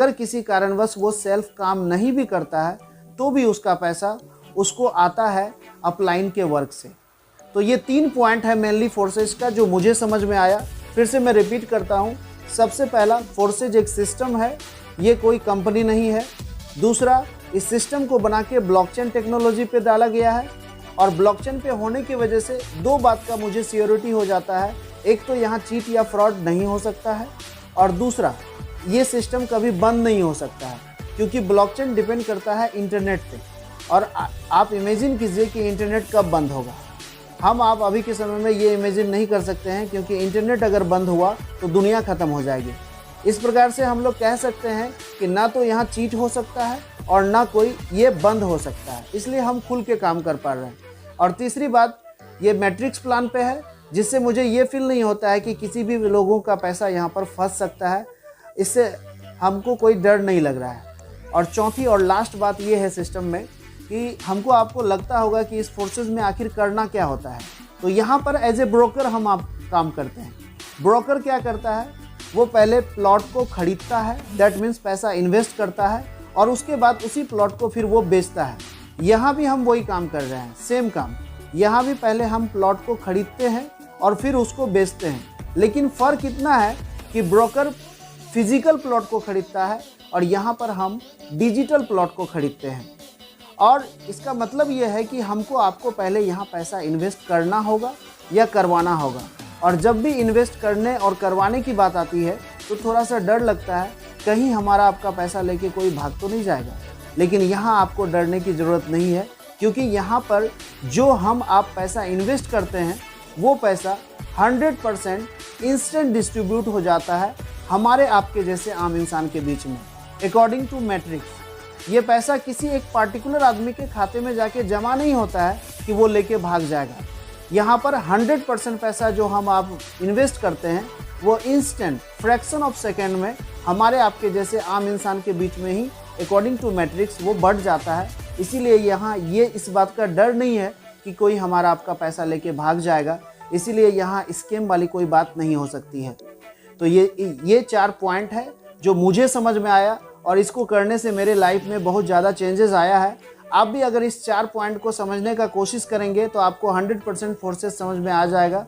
अगर किसी कारणवश वो सेल्फ काम नहीं भी करता है तो भी उसका पैसा उसको आता है अपलाइन के वर्क से। तो ये 3 पॉइंट है मेनली फोर्सेज का जो मुझे समझ में आया। फिर से मैं रिपीट करता हूँ, सबसे पहला, फोर्सेज एक सिस्टम है, ये कोई कंपनी नहीं है। दूसरा, इस सिस्टम को बना के ब्लॉकचेन टेक्नोलॉजी पे डाला गया है और ब्लॉकचेन पे होने की वजह से 2 बात का मुझे श्योरिटी हो जाता है। एक तो यहाँ चीट या फ्रॉड नहीं हो सकता है और दूसरा, ये सिस्टम कभी बंद नहीं हो सकता है क्योंकि ब्लॉकचेन डिपेंड करता है इंटरनेट पे। और आप इमेजिन कीजिए कि इंटरनेट कब बंद होगा। आप अभी के समय में ये इमेजिन नहीं कर सकते हैं क्योंकि इंटरनेट अगर बंद हुआ तो दुनिया ख़त्म हो जाएगी। इस प्रकार से हम लोग कह सकते हैं कि ना तो यहाँ चीट हो सकता है और ना कोई ये बंद हो सकता है, इसलिए हम खुल के काम कर पा रहे हैं। और तीसरी बात, ये मैट्रिक्स प्लान पे है जिससे मुझे ये फील नहीं होता है कि किसी भी लोगों का पैसा यहाँ पर फंस सकता है, इससे हमको कोई डर नहीं लग रहा है। और चौथी और लास्ट बात ये है सिस्टम में कि आपको लगता होगा कि इस फोर्सेस में आखिर करना क्या होता है। तो यहाँ पर एज ए ब्रोकर हम आप काम करते हैं। ब्रोकर क्या करता है, वो पहले प्लॉट को खरीदता है, दैट मीन्स पैसा इन्वेस्ट करता है और उसके बाद उसी प्लॉट को फिर वो बेचता है। यहाँ भी हम वही काम कर रहे हैं, सेम काम। यहाँ भी पहले हम प्लॉट को खरीदते हैं और फिर उसको बेचते हैं, लेकिन फ़र्क इतना है कि ब्रोकर फिजिकल प्लॉट को खरीदता है और यहाँ पर हम डिजिटल प्लॉट को खरीदते हैं। और इसका मतलब ये है कि आपको पहले यहाँ पैसा इन्वेस्ट करना होगा या करवाना होगा। और जब भी इन्वेस्ट करने और करवाने की बात आती है तो थोड़ा सा डर लगता है, कहीं हमारा आपका पैसा लेके कोई भाग तो नहीं जाएगा। लेकिन यहाँ आपको डरने की ज़रूरत नहीं है क्योंकि यहाँ पर जो आप पैसा इन्वेस्ट करते हैं वो पैसा 100% इंस्टेंट डिस्ट्रीब्यूट हो जाता है हमारे आपके जैसे आम इंसान के बीच में। अकॉर्डिंग टू मैट्रिक्स, ये पैसा किसी एक पार्टिकुलर आदमी के खाते में जाके जमा नहीं होता है कि वो लेके भाग जाएगा। यहाँ पर 100% पैसा जो आप इन्वेस्ट करते हैं वो इंस्टेंट फ्रैक्शन ऑफ सेकेंड में हमारे आपके जैसे आम इंसान के बीच में ही अकॉर्डिंग टू मैट्रिक्स वो बढ़ जाता है। इसीलिए यहाँ ये इस बात का डर नहीं है कि कोई हमारा आपका पैसा लेके भाग जाएगा, इसीलिए यहाँ स्कैम वाली कोई बात नहीं हो सकती है। तो ये 4 पॉइंट है जो मुझे समझ में आया और इसको करने से मेरे लाइफ में बहुत ज़्यादा चेंजेस आया है। आप भी अगर इस 4 पॉइंट को समझने का कोशिश करेंगे तो आपको 100% फोर्सेस समझ में आ जाएगा